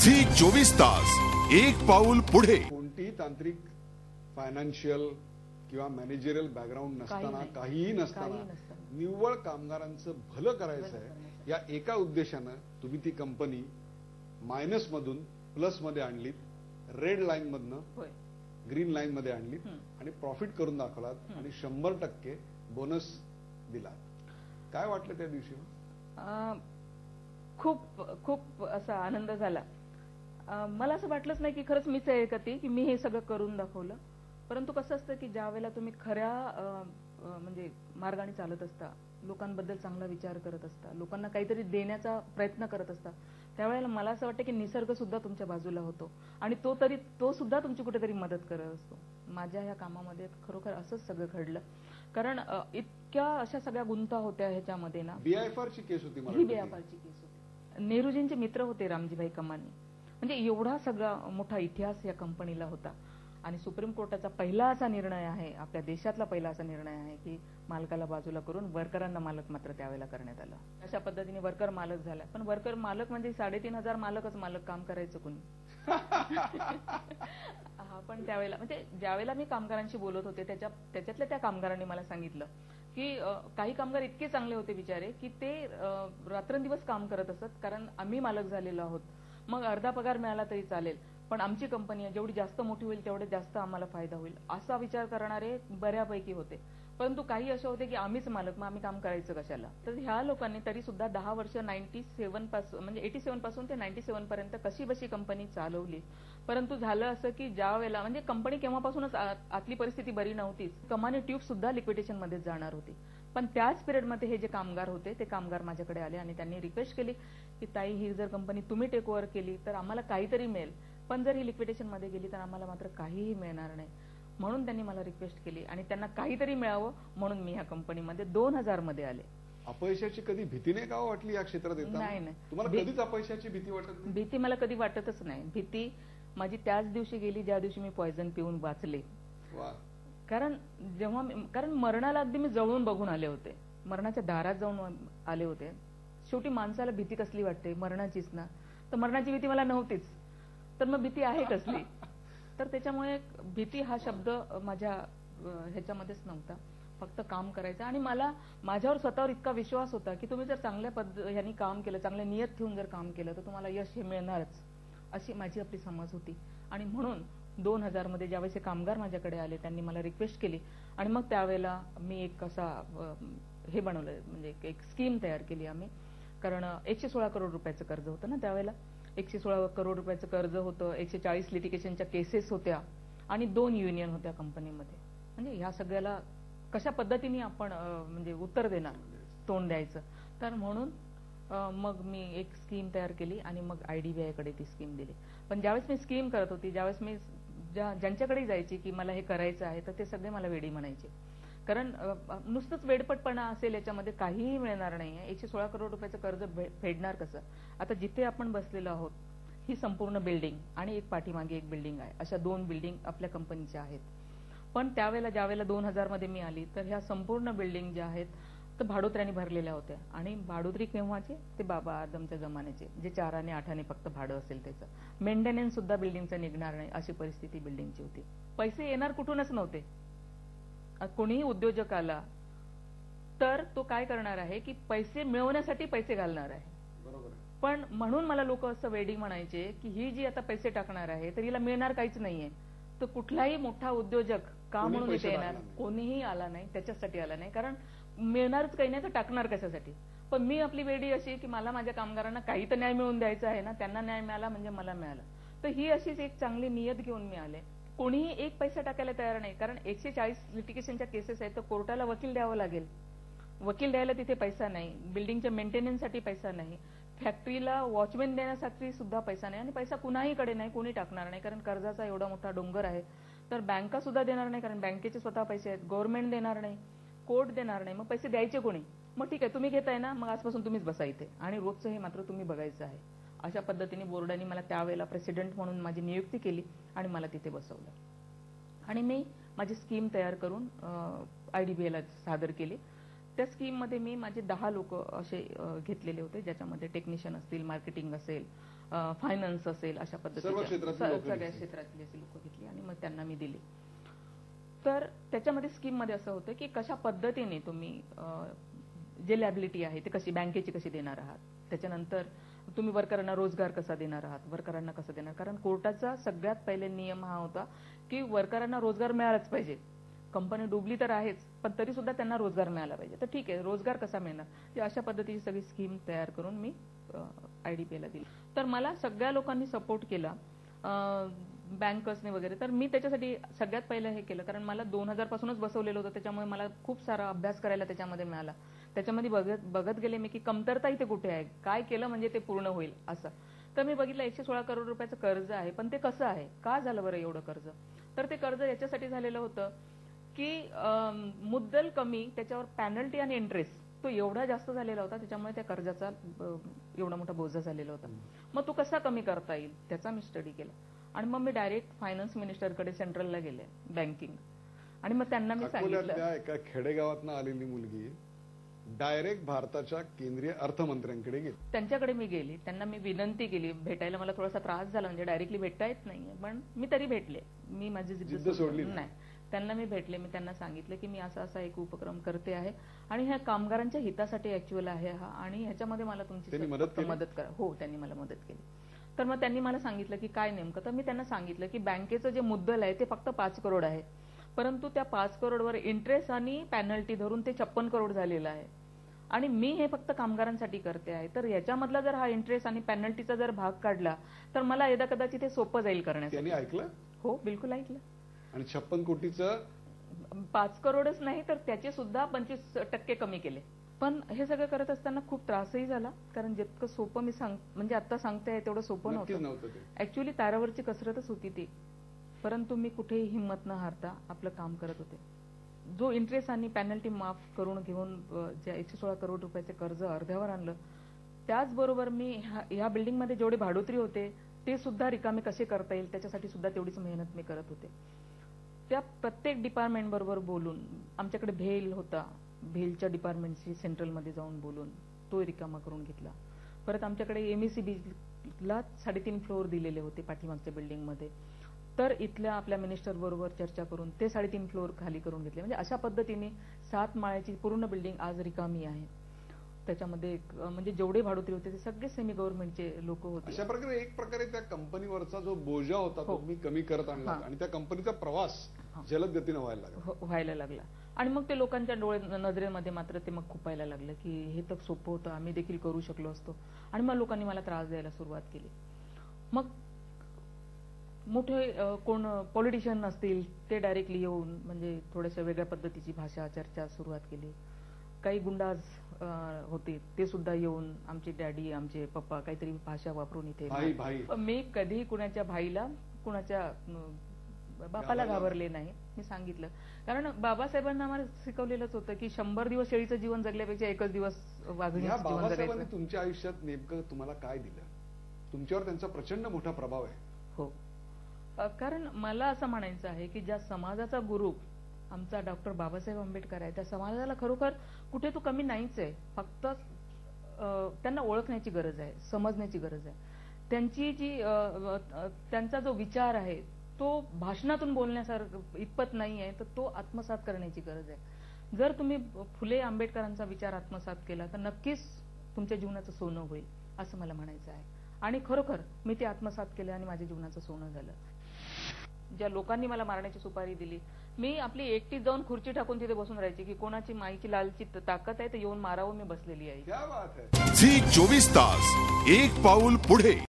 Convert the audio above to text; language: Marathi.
झी 24 तास एक पाऊल पुढे. कोणतीही तांत्रिक फायनान्शियल किंवा मॅनेजरियल बॅकग्राऊंड नसताना काहीही नसताना निव्वळ कामगारांचं भलं करायचं आहे या एका उद्देशानं तुम्ही ती कंपनी मायनस मधून प्लस मध्ये आणलीत, रेड लाईन मधनं ग्रीन लाईन मध्ये आणलीत आणि प्रॉफिट करून दाखवलात आणि 100% बोनस दिला. काय वाटलं त्या दिवशी? खूप खूप असा आनंद झाला. मला असं वाटलंच नाही की खरंच मीच आहे का ती की मी हे सगळं करून दाखवलं. परंतु कसं असतं की ज्या वेळेला तुम्ही खऱ्या म्हणजे मार्गाने चालत असता, लोकांबद्दल चांगला विचार करत असता, लोकांना काहीतरी देण्याचा प्रयत्न करत असता, त्यावेळेला मला असं वाटतं की निसर्ग सुद्धा तुमच्या बाजूला होतो आणि तो सुद्धा तुमची कुठेतरी मदत करत असतो. माझ्या ह्या कामामध्ये खरोखर असंच सगळं घडलं. कारण इतक्या अशा सगळ्या गुंता होत्या ह्याच्यामध्ये ना. बीआयएफआरची केस होती. ही बीआयएफआरची केस होती. नेहरूजींचे मित्र होते रामजीभाई कमानी. म्हणजे एवढा सगळा मोठा इतिहास या कंपनीला होता आणि सुप्रीम कोर्टाचा पहिला असा निर्णय आहे, आपल्या देशातला पहिला असा निर्णय आहे की मालकाला बाजूला करून वर्करांना मालक मात्र त्यावेळेला करण्यात आलं. अशा पद्धतीने वर्कर मालक झाला. पण वर्कर मालक म्हणजे 3,500 मालकच मालक, काम करायचं कोणी? हा पण त्यावेळेला म्हणजे ज्यावेळेला मी कामगारांशी बोलत होते त्याच्यातल्या त्या कामगारांनी मला सांगितलं की काही कामगार इतके चांगले होते बिचारे की ते रात्रंदिवस काम करत असत, कारण आम्ही मालक झालेलो आहोत. मग अर्धा पगार मिळाला तरी चालेल, पण आमची कंपनी आहे, जेवढी जास्त मोठी होईल तेवढे जास्त आम्हाला फायदा होईल असा विचार करणारे बऱ्यापैकी होते. परंतु काही असे होते की आम्हीच मालक, मग आम्ही काम करायचं कशाला? तर ह्या लोकांनी तरी सुद्धा 10 वर्ष 97 पासून म्हणजे 87 पासून ते 97 पर्यंत कशी बशी कंपनी चालवली. परंतु झालं असं की ज्या वेळेला म्हणजे कंपनी केव्हापासूनच आतली परिस्थिती बरी नव्हतीच, कमानी ट्यूब सुद्धा लिक्विडेशन मध्ये जाणार होती. पण त्याच पिरियडमध्ये हे जे कामगार होते ते कामगार माझ्याकडे आले आणि त्यांनी रिक्वेस्ट केली की ताई, ही जर कंपनी तुम्ही टेक ओव्हर केली तर आम्हाला काहीतरी मिळेल, पण जर ही लिक्विडेशन मध्ये गेली तर आम्हाला मात्र काहीही मिळणार नाही. म्हणून त्यांनी मला रिक्वेस्ट केली आणि त्यांना काहीतरी मिळावं म्हणून मी ह्या कंपनीमध्ये 2000 मध्ये आले. अपयशाची कधी भीती नाही का वाटली या क्षेत्रात येताना? नाही. तुम्हाला कधीच अपयशाची भीती वाटत नाही? भीती मला कधी वाटतच नाही. भीती माझी त्याच दिवशी गेली ज्या दिवशी मी पॉयझन पिऊन वाचले. कारण मरणाला अगदी मी जवळून बघून आले होते, मरणाच्या दारात जाऊन आले होते. शेवटी माणसाला भीती कसली वाटते? मरणाचीच ना. तर मरणाची भीती मला नव्हतीच, तर मग भीती आहे कसली? तर त्याच्यामुळे भीती हा शब्द माझ्या ह्याच्यामध्येच नव्हता. फक्त काम करायचं आणि मला माझ्यावर स्वतःवर इतका विश्वास होता की तुम्ही जर चांगल्या ह्यानी काम केलं, चांगल्या नियत ठेवून जर काम केलं तर तुम्हाला यश हे मिळणारच, अशी माझी आपली समज होती. आणि म्हणून 2000 मध्ये ज्यावेळेस हे कामगार माझ्याकडे आले त्यांनी मला रिक्वेस्ट केली आणि मग त्यावेळेला मी एक असा हे बनवलं, म्हणजे एक स्कीम तयार केली आम्ही. कारण 116 करोड रुपयाचं कर्ज होतं ना त्यावेळेला. 116 करोड रुपयाचं कर्ज होतं, 140 लिटिगेशनच्या केसेस होत्या आणि 2 युनियन होत्या कंपनीमध्ये. म्हणजे ह्या सगळ्याला कशा पद्धतीने आपण म्हणजे उत्तर देणार, तोंड द्यायचं. तर म्हणून मग मी एक स्कीम तयार केली आणि मग IDBI कडे ती स्कीम दिली. पण ज्यावेळेस मी स्कीम करत होती, ज्यावेळेस मी ज्यांच्याकडे जायची की मला हे करायचं आहे, तर ते सगळे मला वेडी म्हणायचे. कारण नुसतंच वेडपटपणा असेल याच्यामध्ये काहीही मिळणार नाहीये. 116 करोड रुपयाचं कर्ज फेडणार कसं? आता जिथे आपण बसलेलो आहोत ही संपूर्ण बिल्डिंग आणि एक पाठीमागे एक बिल्डिंग आहे, अशा 2 बिल्डिंग आपल्या कंपनीच्या आहेत. पण त्यावेळेला ज्यावेळेला 2000 मध्ये मी आली तर ह्या संपूर्ण बिल्डिंग ज्या आहेत तर भाडोत्र्यांनी भरलेल्या होत्या. आणि भाडोत्री केव्हाचे? ते बाबा आदमच्या जमान्याचे, जे 4 आणि 8 फक्त भाडं असेल त्याचं. मेंटेनन्स सुद्धा बिल्डिंगचं निघणार नाही अशी परिस्थिती बिल्डिंगची होती. पैसे येणार कुठूनच नव्हते. कोणीही उद्योजक आला तर तो काय करणार आहे की पैसे मिळवण्यासाठी पैसे घालणार आहे. पण म्हणून मला लोक असं वेडी म्हणायचे की ही जी आता पैसे टाकणार आहे तर हिला मिळणार काहीच नाहीये. तर कुठलाही मोठा उद्योजक का म्हणून इथे येणार? कोणीही आला नाही, त्याच्यासाठी आला नाही, कारण मिळणारच काही नाही तर टाकणार कशासाठी? पण मी आपली वेडी अशी की मला माझ्या कामगारांना काही तर न्याय मिळवून द्यायचा आहे ना, त्यांना न्याय मिळाला म्हणजे मला मिळाला. तर ही अशीच एक चांगली नियत घेऊन मी आले. कोणीही एक पैसा टाकायला तयार नाही, कारण 140 लिटिगेशनच्या केसेस आहेत तर कोर्टाला वकील द्यावं लागेल. वकील द्यायला तिथे पैसा नाही, बिल्डिंगच्या मेंटेनन्ससाठी पैसा नाही, फॅक्टरीला वॉचमॅन देण्यासाठी सुद्धा पैसा नाही आणि पैसा कुणाहीकडे नाही, कोणी टाकणार नाही, कारण कर्जाचा एवढा मोठा डोंगर आहे. तर बँका सुद्धा देणार नाही, कारण बँकेचे स्वतः पैसे आहेत. गव्हर्नमेंट देणार नाही, कोर्ट देणार नाही. मग पैसे द्यायचे कोणी? मग ठीक आहे, तुम्ही घेताय ना, मग आजपासून तुम्हीच बसा इथे आणि रोजचं हे मात्र तुम्ही बघायचं आहे. अशा पद्धतीने बोर्डाने मला त्यावेळेला प्रेसिडेंट म्हणून माझी नियुक्ती केली आणि मला तिथे बसवलं. आणि मी माझी स्कीम तयार करून IDBI ला सादर केली. त्या स्कीम मध्ये मी माझे 10 लोक असे घेतलेले होते, ज्याच्यामध्ये टेक्निशियन असतील, मार्केटिंग असेल फायनान्स असेल, अशा सर्व पद्धतीच्या क्षेत्रातली लोकं सगळ्या घेतली. क्षेत्रातली अशी लोक घेतली आणि मग त्यांना मी दिली. तर त्याच्यामध्ये स्कीममध्ये असं होतं की कशा पद्धतीने तुम्ही जे लॅबिलिटी आहे ते कशी बँकेची कशी देणार आहात, त्याच्यानंतर तुम्ही वर्करांना रोजगार कसा देणार आहात, वर्करांना कसं देणार. कारण कोर्टाचा सगळ्यात पहिले नियम हा होता की वर्करांना रोजगार मिळालाच पाहिजे. कंपनी डुबली तर आहेच, पण तरी सुद्धा त्यांना रोजगार मिळाला पाहिजे. तर ठीक आहे, रोजगार कसा मिळणार, अशा पद्धतीची सगळी स्कीम तयार करून मी IDPI ला दिली. तर मला सगळ्या लोकांनी सपोर्ट केला, बँकर्सने वगैरे. तर मी त्याच्यासाठी सगळ्यात पहिलं हे केलं, कारण मला 2000 पासूनच बसवलेलं होतं, त्याच्यामुळे मला खूप सारा अभ्यास करायला त्याच्यामध्ये मिळाला. त्याच्यामध्ये बघत गेले मी की कमतरता इथे कुठे आहे, काय केलं म्हणजे ते पूर्ण होईल असं. तर मी बघितलं 116 करोड रुपयाचं कर्ज आहे, पण ते कसं आहे, का झालं बरं एवढं कर्ज. तर ते कर्ज याच्यासाठी झालेलं होतं की मुद्दल कमी, त्याच्यावर पॅनल्टी आणि इंटरेस्ट तो एवढा जास्त झालेला होता, त्याच्यामुळे त्या कर्जाचा एवढा मोठा बोजा झालेला होता. मग तो कसा कमी करता येईल त्याचा मी स्टडी केला. आणि मग मी डायरेक्ट फायनान्स मिनिस्टरकडे सेंट्रलला गेले, बँकिंग. आणि मग त्यांना मी सांगितलं, अकोल्यातल्या एका खेडेगावातनं आलेली मुलगी डायरेक्ट भारताच्या केंद्रीय अर्थमंत्र्यांकडे गेली. त्यांच्याकडे मी गेली, त्यांना मी विनंती केली. भेटायला मला थोडासा त्रास झाला, म्हणजे डायरेक्टली भेटता येत नाहीये, पण मी तरी भेटले. मी माझी जिद्द सोडली नाही. त्यांना मी भेटले, मी त्यांना सांगितलं की मी असा एक उपक्रम करते आहे आणि ह्या कामगारांच्या हितासाठी ऍक्च्युअल आहे हा, आणि ह्याच्यामध्ये मला तुमची मदत करा. हो, त्यांनी मला मदत केली. तर मग त्यांनी मला सांगितलं की काय नेमकं. तर मी त्यांना सांगितलं की बँकेचं जे मुद्दल आहे ते फक्त 5 करोड आहे, परंतु त्या 5 करोडवर इंटरेस्ट आणि पॅनल्टी धरून ते 56 करोड झालेलं आहे, आणि मी हे फक्त कामगारांसाठी करते आहे. तर याच्यामधला जर हा इंटरेस्ट आणि पॅनल्टीचा जर भाग काढला तर मला यदा कदाचित हे सोपं जाईल करण्यासाठी. त्यांनी ऐकलं? हो, बिलकुल ऐकलं. आणि 56 कोटीचं 5 करोडच नाही तर त्याचे सुद्धा 25% कमी केले. पण हे सगळं करत असताना खूप त्रासही झाला, कारण जितकं सोपं मी म्हणजे आता सांगते तेवढं सोपं नव्हतं. ऍक्च्युअली तारावरची कसरतच होती ती, परंतु मी कुठेही हिंमत न हारता आपलं काम करत होते. जो इंटरेस्ट आणि पॅनल्टी माफ करून घेऊन जे 116 करोड रुपयाचे कर्ज अर्ध्यावर आणलं, त्याचबरोबर मी ह्या बिल्डिंगमध्ये जेवढे भाडोत्री होते ते सुद्धा रिकामे कसे करता येईल त्याच्यासाठी सुद्धा तेवढीच मेहनत मी करत होते. त्या प्रत्येक डिपार्टमेंट बरोबर बोलून, आमच्याकडे भेल होता, भेलच्या डिपार्टमेंटशी सेंट्रलमध्ये जाऊन बोलून तो रिकामा करून घेतला. परत आमच्याकडे MECBला 3.5 फ्लोअर दिलेले होते पाठीमागच्या बिल्डिंगमध्ये, तर इथल्या आपल्या मिनिस्टर बरोबर चर्चा करून ते 3.5 फ्लोअर खाली करून घेतले. म्हणजे अशा पद्धतीने 7 माळ्याची पूर्ण बिल्डिंग आज रिकामी आहे. त्याच्यामध्ये म्हणजे जेवढे भाडोत्री होते ते सगळे सेमी गव्हर्नमेंटचे लोक होते. अशा प्रकारे एक प्रकारे त्या कंपनीवरचा जो बोजा होता तो मी कमी करत आणला आणि त्या कंपनीचा प्रवास जलद गतीने व्हायला लागला. आणि मग ते लोकांच्या नजरेमध्ये मात्र ते मग खुपायला लागलं की हे तर सोपं होतं, आम्ही देखील करू शकलो असतो. आणि मग लोकांनी मला त्रास द्यायला सुरुवात केली. मग मोठे कोण पॉलिटिशियन असतील ते डायरेक्टली येऊन म्हणजे थोड्याशा वेगळ्या पद्धतीची भाषा चर्चा सुरुवात केली. काही गुंडाज होते ते सुद्धा येऊन आमचे डॅडी आमचे पप्पा काहीतरी भाषा वापरून इथे. मी कधी कुणाच्या भाईला कुणाच्या बापाला घाबरले नाही. मी सांगितलं, कारण बाबासाहेबांना आम्हाला शिकवलेलंच होतं की 100 दिवस शेळीचं जीवन जगल्यापेक्षा 1 दिवस वाघिणीचं जीवन जगायचं. तुमच्या आयुष्यात नेमकं तुम्हाला काय दिलं? तुमच्यावर त्यांचा प्रचंड मोठा प्रभाव आहे. हो, कारण मला असं म्हणायचं आहे की ज्या समाजाचा गुरु आमचा डॉक्टर बाबासाहेब आंबेडकर आहे, त्या समाजाला खरोखर कुठे तो कमी नाहीच आहे. फक्त त्यांना ओळखण्याची गरज आहे, समजण्याची गरज आहे. त्यांचा जो विचार आहे तो भाषणातून बोलण्यासारखं इतपत नाही आहे, तर तो आत्मसात करण्याची गरज आहे. जर तुम्ही फुले आंबेडकरांचा विचार आत्मसात केला तर नक्कीच तुमच्या जीवनाचं सोनं होईल असं मला म्हणायचं आहे. आणि खरोखर मी ते आत्मसात केलं आणि माझ्या जीवनाचं सोनं झालं. ज्या लोकांनी मला मारण्याची सुपारी दिली, मी आपली एकटी जाऊन खुर्ची टाकून तिथे बसून राहायची की कोणाची माईची लालची ताकद आहे तर येऊन मारावं, मी बसलेली आहे. झी 24 तास, एक पाऊल पुढे.